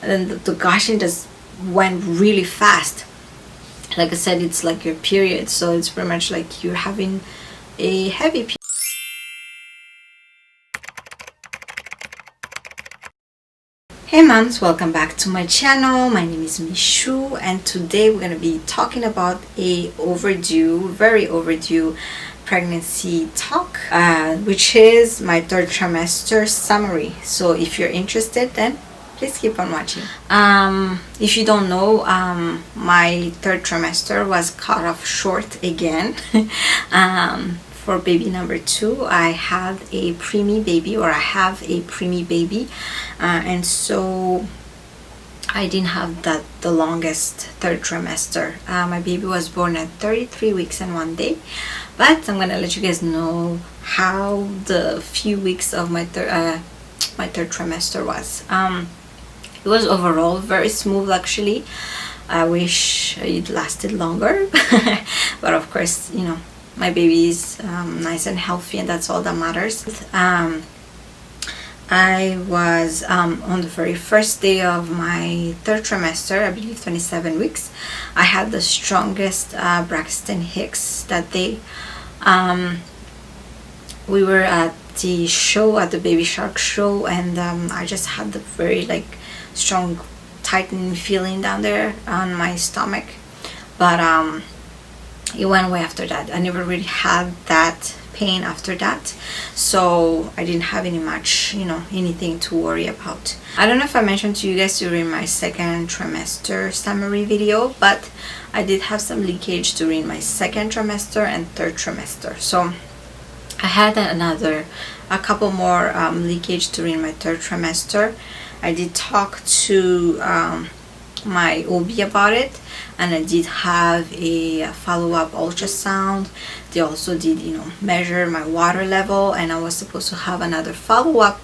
and then the gushing just went really fast. Like I said, it's like your period, so it's pretty much like you're having a heavy period. Hey moms, welcome back to my channel. My name is Michou, and today we're going to be talking about a very overdue pregnancy talk, which is my third trimester summary. So if you're interested, then please keep on watching. If you don't know, my third trimester was cut off short again. For baby number 2, I had a preemie baby, or I have a preemie baby, and so I didn't have the longest third trimester. My baby was born at 33 weeks and 1 day, but I'm gonna let you guys know how the few weeks of my third trimester was. It was overall very smooth, actually. I wish it lasted longer, but of course, you know, my baby is nice and healthy, and that's all that matters. I was on the very first day of my third trimester, I believe 27 weeks. I had the strongest Braxton Hicks that day. We were at the show, at the Baby Shark show, and I just had the very strong tightening feeling down there on my stomach, but it went away after that. I never really had that pain after that, so I didn't have anything to worry about. I don't know if I mentioned to you guys during my second trimester summary video, but I did have some leakage during my second trimester and third trimester, so I had a couple more leakage during my third trimester. I did talk to my OB about it, and I did have a follow-up ultrasound. They also did measure my water level, and I was supposed to have another follow-up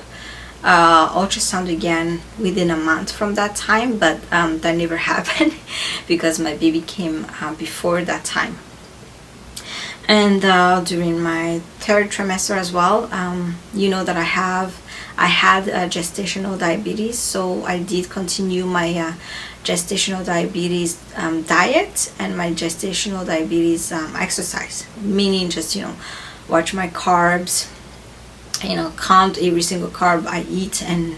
ultrasound again within a month from that time, but that never happened because my baby came before that time. And during my third trimester as well, you know that I had gestational diabetes, so I did continue my gestational diabetes diet and my gestational diabetes exercise, meaning just watch my carbs, count every single carb I eat, and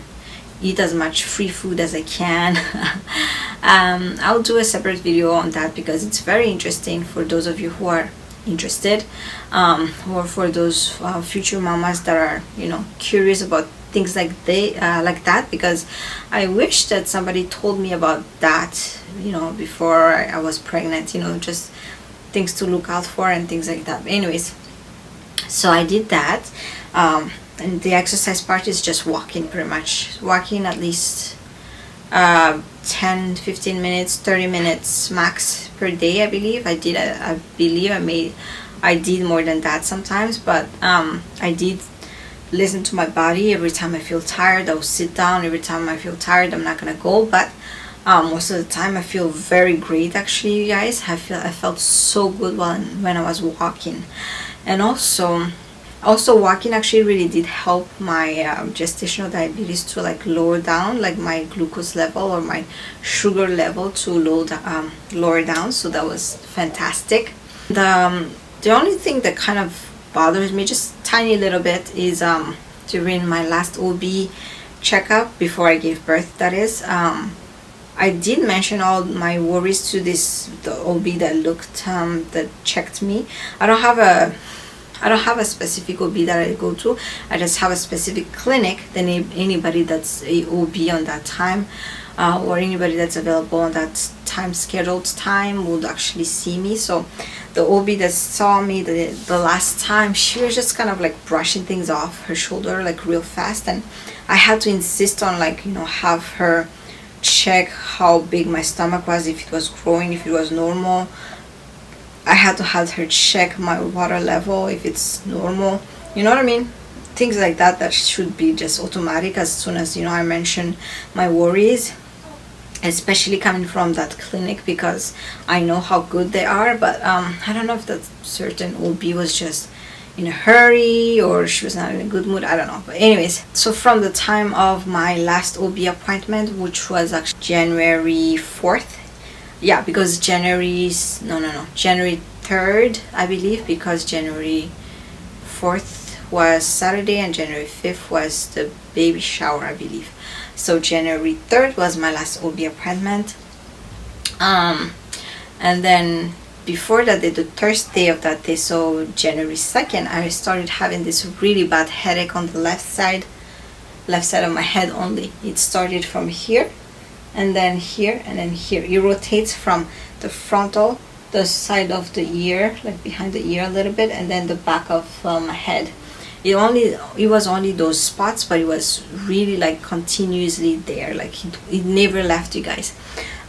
eat as much free food as I can. I'll do a separate video on that because it's very interesting for those of you who are interested, or for those future mamas that are curious about things like that, because I wish that somebody told me about that before I was pregnant, just things to look out for and things like that. Anyways, so I did that, and the exercise part is just walking, pretty much walking at least 10-15 minutes, 30 minutes max per day. I believe I did more than that sometimes, but I did listen to my body. Every time I feel tired, I'll sit down. Every time I feel tired, I'm not gonna go, but most of the time I feel very great, actually, you guys. I felt so good when I was walking. And also walking actually really did help my gestational diabetes to lower down, my glucose level or my sugar level to lower down, so that was fantastic. The only thing that kind of bothers me just tiny little bit is during my last OB checkup before I gave birth, that is, I did mention all my worries to the OB that checked me. I don't have a specific OB that I go to. I just have a specific clinic that anybody that's a OB on that time, or anybody that's available on that scheduled time would actually see me. So the OB that saw me the last time, she was just kind of brushing things off her shoulder real fast, and I had to insist on have her check how big my stomach was, if it was growing, if it was normal. I had to have her check my water level, if it's normal, you know what I mean? Things like that should be just automatic as soon as I mention my worries, especially coming from that clinic, because I know how good they are. But I don't know if that certain OB was just in a hurry or she was not in a good mood, I don't know. But anyways, so from the time of my last OB appointment, which was actually January 4th, yeah, because January 3rd, I believe, because January 4th was Saturday and January 5th was the baby shower, I believe. So January 3rd was my last OB appointment. And then before that day, the Thursday of that day, so January 2nd, I started having this really bad headache on the left side of my head only. It started from here and then here and then here. It rotates from the frontal, the side of the ear, like behind the ear a little bit, and then the back of my head. It was only those spots, but it was really like continuously there, like it never left, you guys.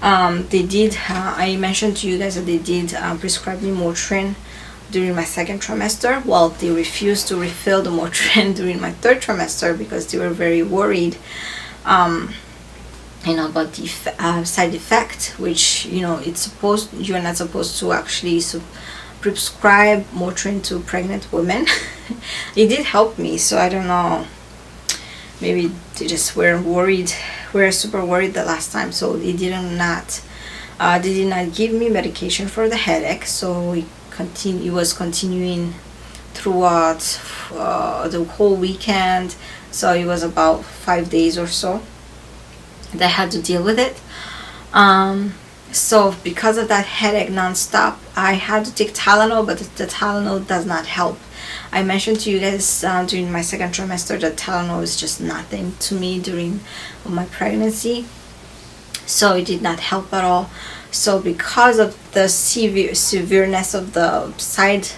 They did, I mentioned to you guys that they did prescribe me Motrin during my second trimester. Well, they refused to refill the Motrin during my third trimester because they were very worried about the side effect, which you're not supposed to actually prescribe Motrin to pregnant women. It did help me, so I don't know, maybe they just were super worried the last time, so they did not give me medication for the headache. So it was continuing throughout the whole weekend, so it was about 5 days or so that I had to deal with it. So because of that headache non-stop, I had to take Tylenol, but the Tylenol does not help. I mentioned to you guys during my second trimester that Tylenol is just nothing to me during my pregnancy, so it did not help at all. So because of the severeness of the side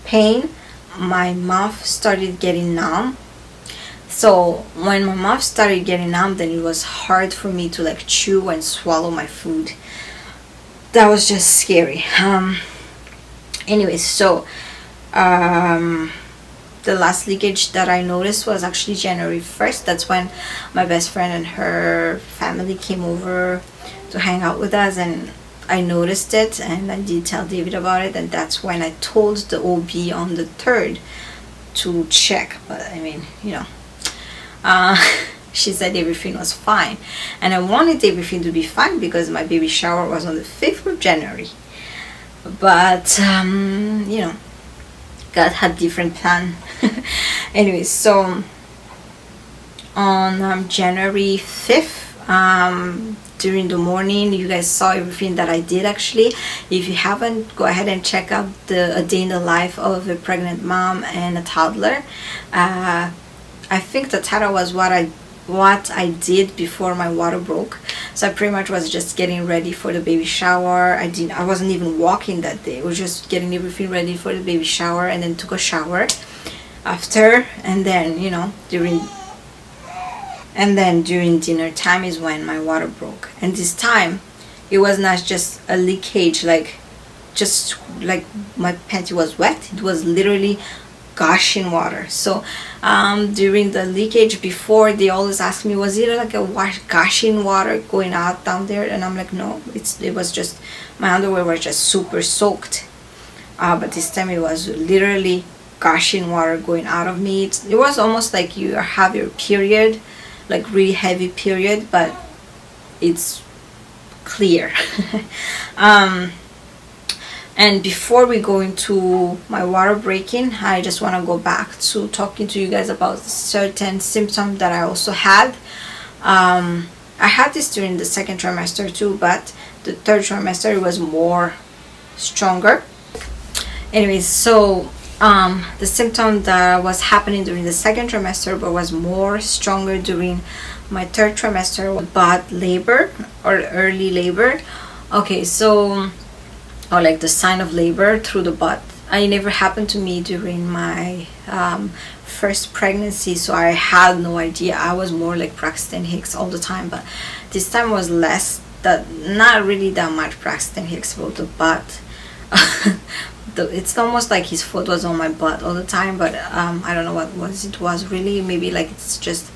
pain, my mouth started getting numb. So when my mouth started getting numb, then it was hard for me to like chew and swallow my food. That was just scary. Anyways, so the last leakage that I noticed was actually January 1st. That's when my best friend and her family came over to hang out with us, and I noticed it, and I did tell David about it, and that's when I told the OB on the 3rd to check. But I mean, she said everything was fine, and I wanted everything to be fine because my baby shower was on the 5th of January. But God had different plan. Anyways, so on January 5th, during the morning, you guys saw everything that I did. Actually, if you haven't, go ahead and check out a day in the life of a pregnant mom and a toddler. I think the title was what I did before my water broke. So I pretty much was just getting ready for the baby shower. I wasn't even walking that day. I was just getting everything ready for the baby shower, and then took a shower after, and then during dinner time is when my water broke. And this time it was not just a leakage, just like my panty was wet. It was literally gushing water. So during the leakage before, they always ask me, was it like a gushing water going out down there? And I'm like, no, it was just, my underwear was just super soaked. But this time it was literally gushing water going out of me. It was almost like you have your period, like really heavy period, but it's clear. And before we go into my water breaking, I just want to go back to talking to you guys about certain symptoms that I also had. I had this during the second trimester too, but the third trimester it was more stronger. Anyways, so the symptom that was happening during the second trimester but was more stronger during my third trimester was butt labor or early labor. Okay, so or like the sign of labor through the butt. It never happened to me during my first pregnancy, so I had no idea. I was more like Braxton Hicks all the time, but this time was less, not really that much Braxton Hicks about the butt. It's almost like his foot was on my butt all the time, but I don't know what it was really. Maybe like it's just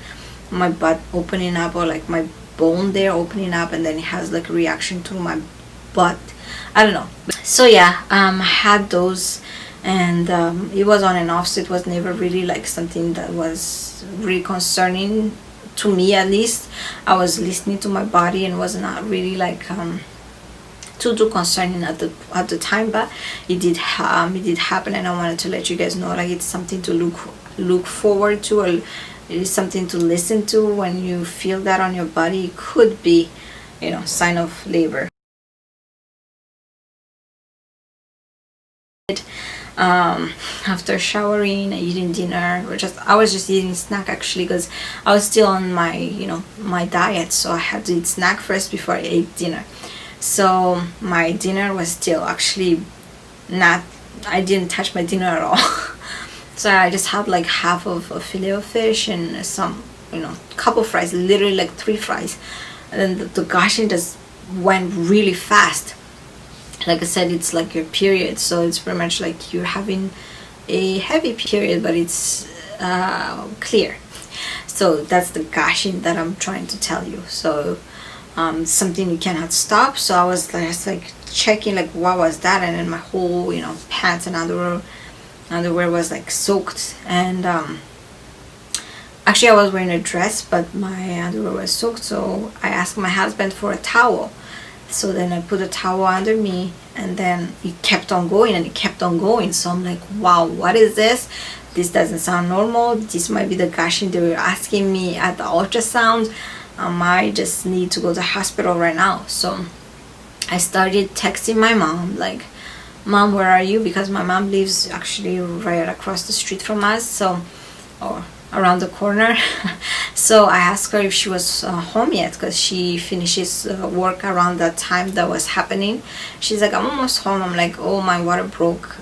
my butt opening up, or like my bone there opening up, and then it has like a reaction to my butt. I don't know. So yeah, I had those, and it was on and off, so it was never really like something that was really concerning to me. At least I was listening to my body, and was not really like too concerning at the time, but it did happen, and I wanted to let you guys know, like, it's something to look forward to, or it is something to listen to when you feel that on your body. It could be, you know, sign of labor. After showering and eating dinner, I was just eating snack actually, because I was still on my, you know, my diet, so I had to eat snack first before I ate dinner. So my dinner was still actually not, I didn't touch my dinner at all. So I just had like half of a fillet of fish and some, you know, couple fries, literally like 3 fries. And then the gushing just went really fast. Like I said, it's like your period, so it's pretty much like you're having a heavy period, but it's clear. So that's the gushing that I'm trying to tell you. So something you cannot stop. So I was just like checking, like, what was that? And then my whole, you know, pants and underwear was like soaked. And actually I was wearing a dress, but my underwear was soaked, so I asked my husband for a towel. So then I put a towel under me, and then it kept on going and it kept on going. So I'm like, wow, what is this? This doesn't sound normal. This might be the gushing they were asking me at the ultrasound. I might just need to go to the hospital right now. So I started texting my mom, like, Mom, where are you? Because my mom lives actually right across the street from us, so, or around the corner. So I asked her if she was home yet, because she finishes work around that time that was happening. She's like, I'm almost home. I'm like, oh, my water broke.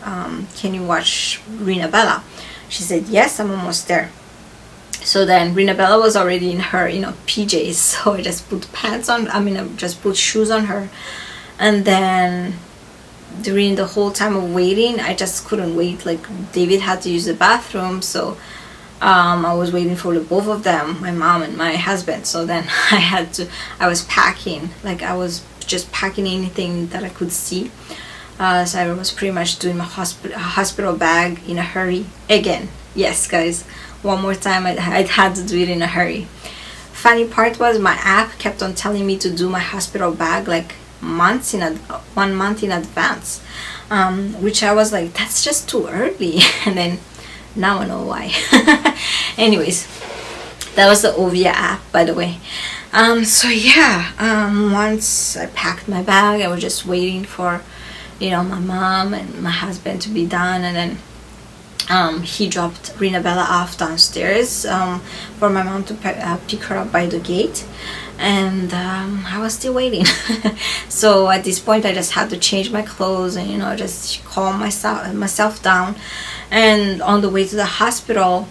Can you watch Rina Bella? She said, yes, I'm almost there. So then Rina Bella was already in her, you know, PJs. So I just put pants on. I just put shoes on her. And then during the whole time of waiting, I just couldn't wait. Like, David had to use the bathroom, so I was waiting for the both of them, my mom and my husband. So then I was packing, like, I was just packing anything that I could see. So I was pretty much doing my hospital bag in a hurry again. Yes, guys, one more time, I had to do it in a hurry. Funny part was, my app kept on telling me to do my hospital bag like 1 month in advance, which I was like, that's just too early. And then now I know why. Anyways, that was the Ovia app, by the way. So yeah, once I packed my bag, I was just waiting for, you know, my mom and my husband to be done, and then he dropped Rina Bella off downstairs for my mom to pick her up by the gate. And I was still waiting. So at this point I just had to change my clothes and, you know, just calm myself down. And on the way to the hospital,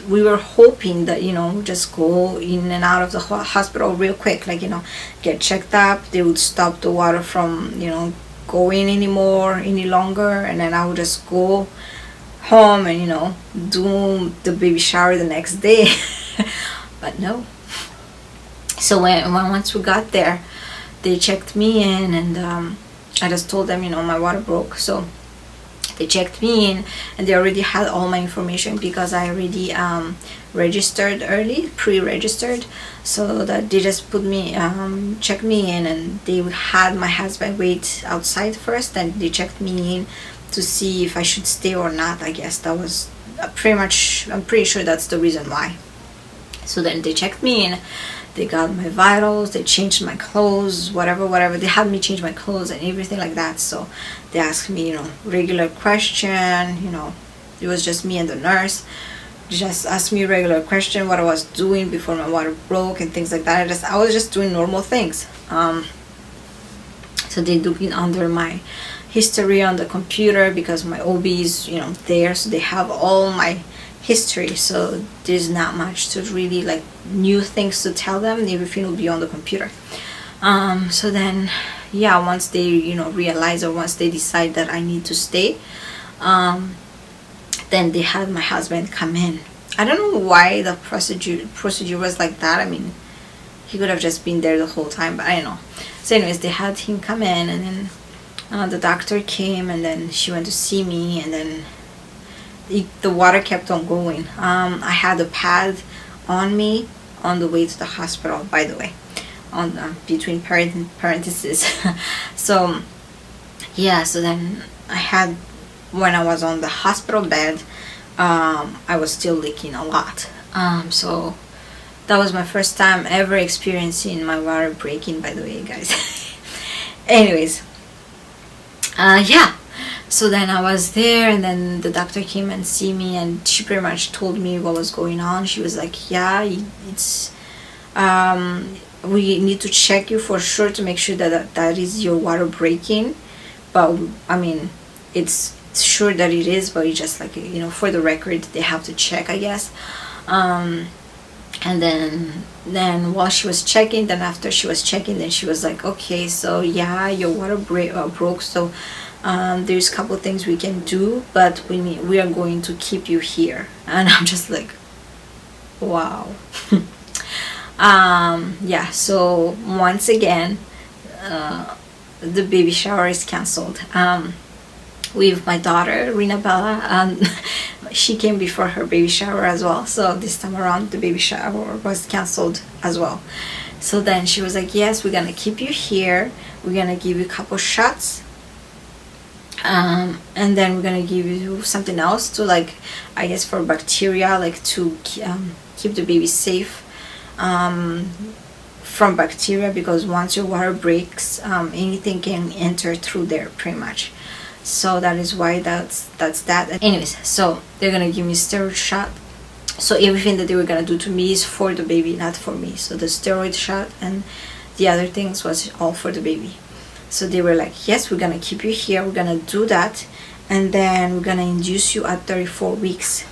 we were hoping that, you know, just go in and out of the hospital real quick, like, you know, get checked up. They would stop the water from, you know, going any longer, and then I would just go home and, you know, do the baby shower the next day. But no. So once we got there, they checked me in, and I just told them, you know, my water broke. So they checked me in, and they already had all my information, because I already registered early, pre-registered, so that they just put me, checked me in, and they had my husband wait outside first, and they checked me in to see if I should stay or not. I guess that was pretty much, I'm pretty sure that's the reason why. So then they checked me in, they got my vitals, they changed my clothes, whatever. They had me change my clothes and everything like that. So they asked me, you know, regular question, you know, it was just me and the nurse. Just asked me a regular question, what I was doing before my water broke and things like that. I was just doing normal things. So they looked under my history on the computer, because my OB is, you know, there, so they have all my history, so there's not much to really, like, new things to tell them. Everything will be on the computer. So then, yeah, once they, you know, realize, or once they decide that I need to stay, then they had my husband come in. I don't know why the procedure was like that. I mean, he could have just been there the whole time, but I don't know. So anyways, they had him come in, and then The doctor came, and then she went to see me, and then the water kept on going. I had a pad on me on the way to the hospital, by the way, on between parentheses. So yeah, so then I had, when I was on the hospital bed, I was still leaking a lot. So that was my first time ever experiencing my water breaking, by the way, guys. Anyways, yeah, so then I was there, and then the doctor came and see me, and she pretty much told me what was going on. She was like, yeah, it's we need to check you for sure to make sure that is your water breaking, but I mean, it's sure that it is, but it's just like, you know, for the record, they have to check, I guess. And then while she was checking, then after she was checking, then she was like, okay, so yeah, your water broke, so there's a couple things we can do, but we are going to keep you here. And I'm just like, wow. Yeah, so once again, the baby shower is canceled. With my daughter, Rina Bella, she came before her baby shower as well, so this time around the baby shower was canceled as well. So then she was like, yes, we're gonna keep you here, we're gonna give you a couple shots, and then we're gonna give you something else to, like, I guess for bacteria, like to keep the baby safe from bacteria, because once your water breaks, anything can enter through there pretty much. So that is why that's that. Anyways, so they're gonna give me steroid shot. So everything that they were gonna do to me is for the baby, not for me. So the steroid shot and the other things was all for the baby. So they were like, yes, we're gonna keep you here, we're gonna do that, and then we're gonna induce you at 34 weeks.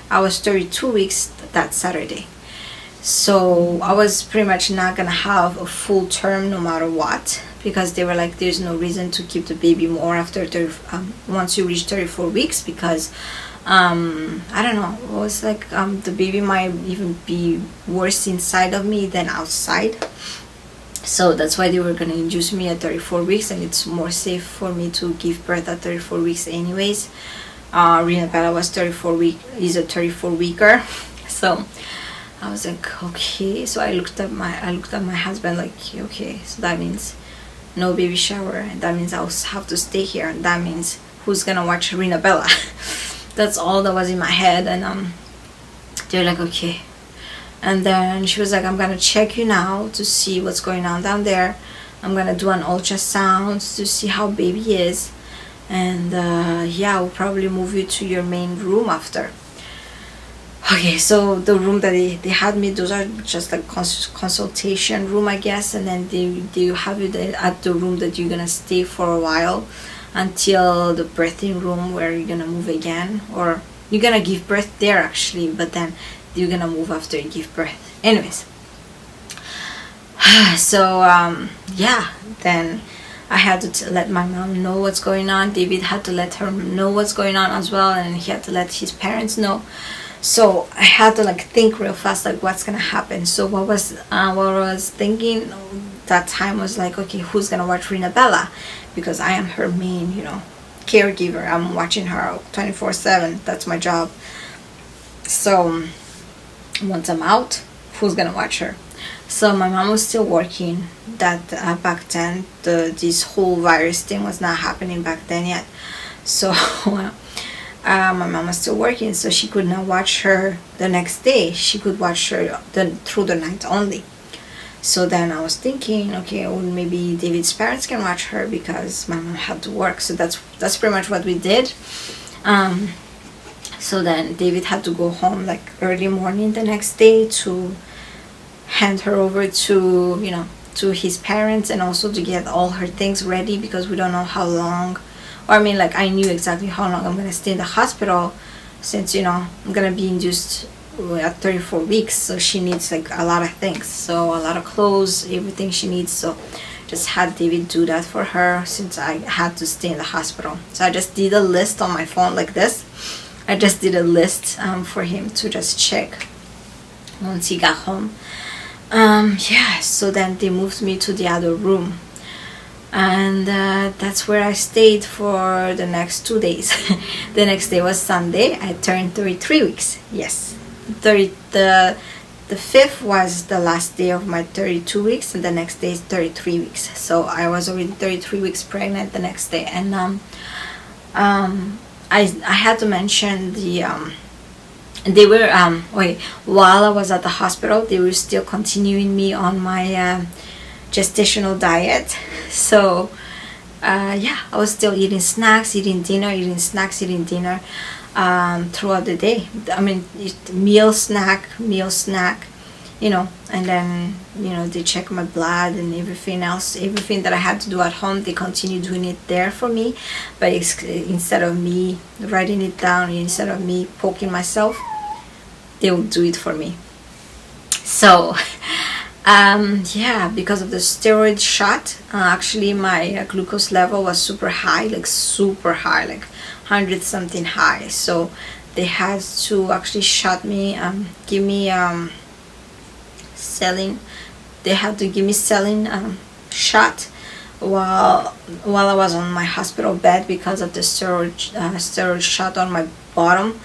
I was 32 weeks that Saturday. So I was pretty much not gonna have a full term no matter what, because they were like, there's no reason to keep the baby more after once you reach 34 weeks, because I don't know, it was like the baby might even be worse inside of me than outside. So that's why they were going to induce me at 34 weeks, and it's more safe for me to give birth at 34 weeks anyways. Rina Bella was 34 weeker. So I was like, okay. So I looked at my husband like, okay, so that means no baby shower, and that means I'll have to stay here, and that means who's gonna watch Rina Bella? That's all that was in my head. And they're like, okay. And then she was like, I'm gonna check you now to see what's going on down there. I'm gonna do an ultrasound to see how baby is, and yeah, we'll probably move you to your main room after. Okay, so the room that they had me, those are just like consultation room, I guess, and then they have you at the room that you're gonna stay for a while until the birthing room where you're gonna move again, or you're gonna give birth there actually, but then you're gonna move after you give birth. Anyways, so yeah, then I had to let my mom know what's going on. David had to let her know what's going on as well, and he had to let his parents know. So I had to like think real fast, like what's gonna happen. So what I was thinking that time was like, okay, who's gonna watch Rina Bella, because I am her main, you know, caregiver. I'm watching her 24/7. That's my job. So once I'm out, who's gonna watch her? So my mom was still working. That back then, this whole virus thing was not happening back then yet. So my mom was still working, so she could not watch her the next day. She could watch her through the night only. So then I was thinking, okay, well, maybe David's parents can watch her because my mom had to work. So that's pretty much what we did. So then David had to go home like early morning the next day to hand her over to, you know, to his parents, and also to get all her things ready, because we don't know how long. Or I mean, like, I knew exactly how long I'm gonna stay in the hospital, since, you know, I'm gonna be induced at 34 weeks, so she needs like a lot of things, so a lot of clothes, everything she needs. So just had David do that for her, since I had to stay in the hospital. So I just did a list on my phone like this. I just did a list for him to just check once he got home. Yeah, so then they moved me to the other room. and that's where I stayed for the next 2 days. The next day was Sunday. I turned 33 weeks. Yes, 30. The 5th was the last day of my 32 weeks, and the next day is 33 weeks. So I was already 33 weeks pregnant the next day, and I had to mention they were while I was at the hospital, they were still continuing me on my gestational diet. So I was still eating snacks, eating dinner, eating snacks, eating dinner throughout the day. I mean, meal, snack, and then they check my blood and everything else, everything that I had to do at home, they continue doing it there for me. But instead of me writing it down, instead of me poking myself, they will do it for me. So because of the steroid shot, actually my glucose level was super high, like 100 something high. So they had to actually shot me, give me saline. They had to give me saline shot while I was on my hospital bed because of the steroid shot on my bottom.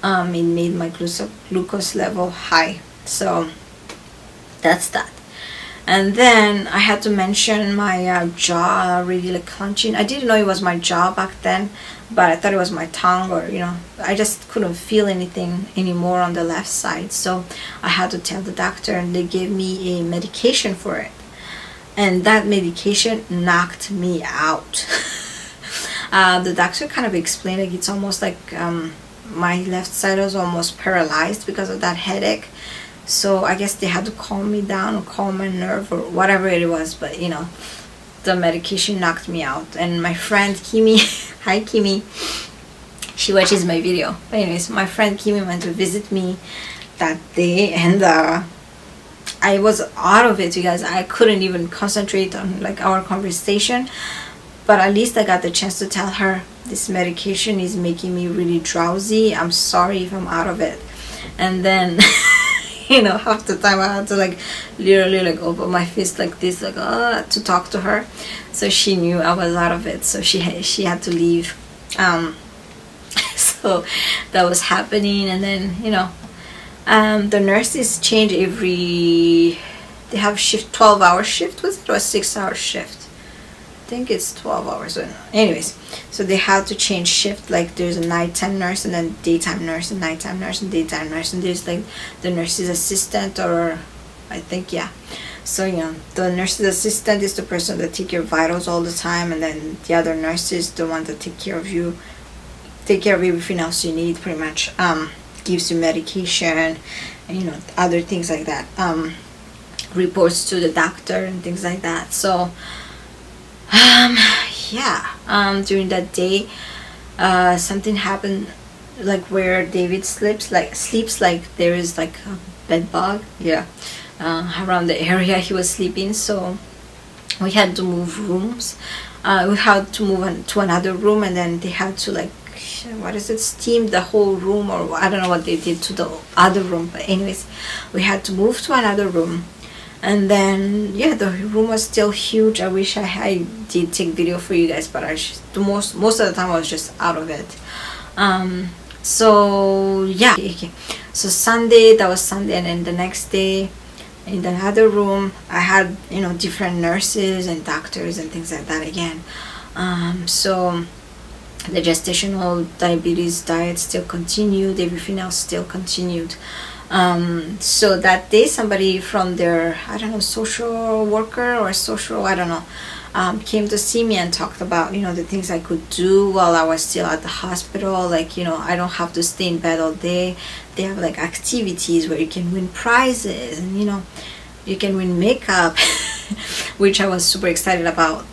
It made my glucose level high. So that's that. And then I had to mention my jaw really like clenching. I didn't know it was my jaw back then, but I thought it was my tongue, or I just couldn't feel anything anymore on the left side. So I had to tell the doctor, and they gave me a medication for it, and that medication knocked me out. The doctor kind of explained, like, it's almost like my left side was almost paralyzed because of that headache. So I guess they had to calm me down or calm my nerve or whatever it was. But the medication knocked me out. And my friend Kimi, hi Kimi, she watches my video. But anyways, my friend Kimi went to visit me that day, and I was out of it, you guys. I couldn't even concentrate on like our conversation. But at least I got the chance to tell her, this medication is making me really drowsy. I'm sorry if I'm out of it. And then half the time I had to like literally like open my fist like this, like to talk to her. So she knew I was out of it, so she had to leave. So that was happening. And then the nurses change they have shift, 12-hour shift, was it, or a 6-hour shift? I think it's 12 hours. Anyways, so they had to change shift. Like there's a nighttime nurse, and then daytime nurse, and nighttime nurse, and daytime nurse, and there's like the nurse's assistant, or I think, yeah. So the nurse's assistant is the person that take your vitals all the time, and then the other nurse is the one that take care of everything else you need, pretty much. Gives you medication and other things like that. Reports to the doctor and things like that. So during that day, something happened, like where David sleeps like there is like a bed bug, around the area he was sleeping. So we had to move rooms. We had to move to another room, and then they had to like, steam the whole room, or I don't know what they did to the other room. But anyways, we had to move to another room. And then the room was still huge. I wish I did take video for you guys, but most of the time I was just out of it. So Sunday, that was Sunday. And then the next day in another room, I had different nurses and doctors and things like that again. So the gestational diabetes diet still continued, everything else still continued. So that day, somebody from their, I don't know, social worker or social, I don't know, came to see me and talked about, the things I could do while I was still at the hospital. Like, I don't have to stay in bed all day. They have like activities where you can win prizes, and, you can win makeup, which I was super excited about.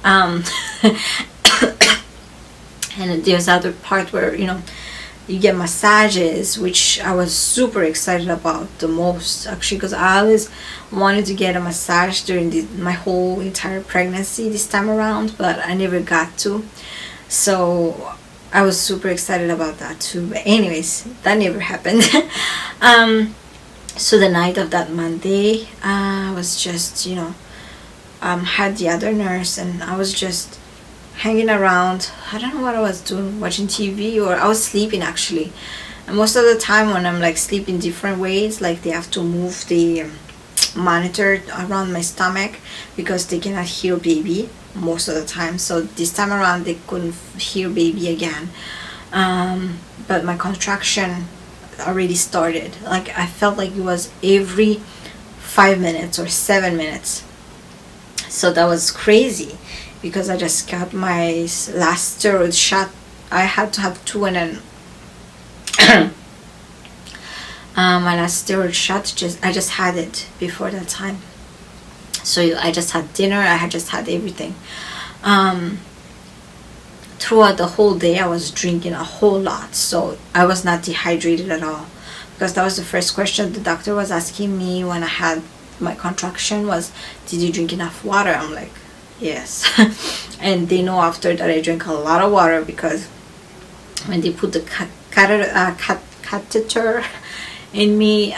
And there's other part where, you get massages, which I was super excited about the most, actually, because I always wanted to get a massage during my whole entire pregnancy this time around, but I never got to. So I was super excited about that too. But anyways, that never happened. So the night of that Monday, I was just, had the other nurse, and I was just hanging around. I don't know what I was doing, watching TV, or I was sleeping actually. And most of the time when I'm like sleeping different ways, like they have to move the monitor around my stomach because they cannot hear baby most of the time. So this time around they couldn't hear baby again. But my contraction already started. Like I felt like it was every 5 minutes or 7 minutes. So that was crazy because I just got my last steroid shot. I had to have 2, and then my last steroid shot, I just had it before that time. So I just had dinner, I had just had everything. Throughout the whole day I was drinking a whole lot, so I was not dehydrated at all, because that was the first question the doctor was asking me when I had my contraction was, did you drink enough water? I'm like, yes. And they know after that I drank a lot of water, because when they put the catheter in me,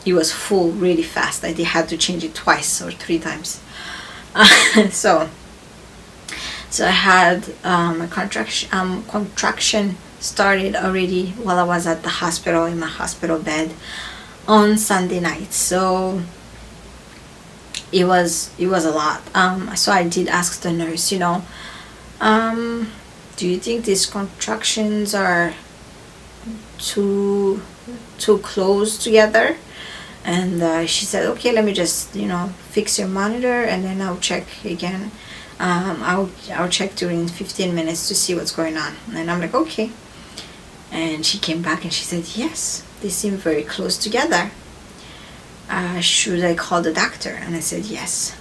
it was full really fast. They had to change it twice or 3 times. So I had a contraction started already while I was at the hospital, in my hospital bed on Sunday night. So it was a lot. So I did ask the nurse, do you think these contractions are too close together? And she said, okay, let me just fix your monitor, and then I'll check again. I'll check during 15 minutes to see what's going on. And I'm like, okay. And she came back and she said, yes, they seem very close together. Should I call the doctor? And I said yes,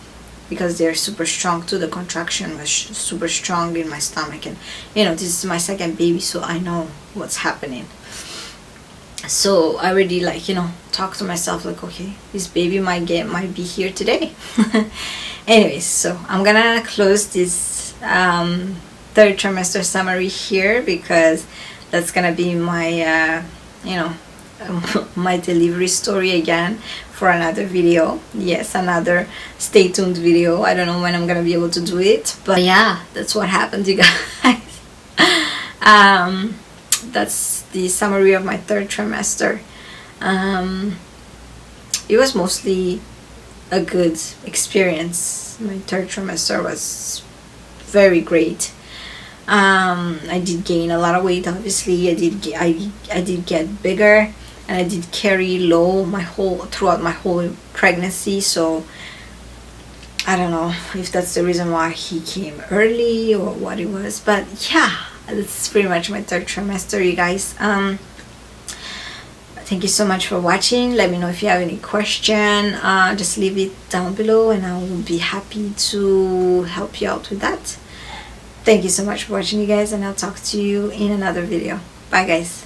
because they're super strong too. The contraction was super strong in my stomach, and this is my second baby, so I know what's happening. So I already talk to myself like, okay, this baby might be here today. Anyways, so I'm gonna close this 3rd trimester summary here, because that's gonna be my my delivery story again for another video. Yes, another stay tuned video. I don't know when I'm gonna be able to do it, but yeah, that's what happened, you guys. That's the summary of my 3rd trimester. It was mostly a good experience. My 3rd trimester was very great. I did gain a lot of weight, obviously. I did get bigger, and I did carry low throughout my whole pregnancy. So I don't know if that's the reason why he came early or what it was, but yeah, that's pretty much my 3rd trimester, you guys. Thank you so much for watching. Let me know if you have any question. Just leave it down below, and I will be happy to help you out with that. Thank you so much for watching, you guys, and I'll talk to you in another video. Bye, guys.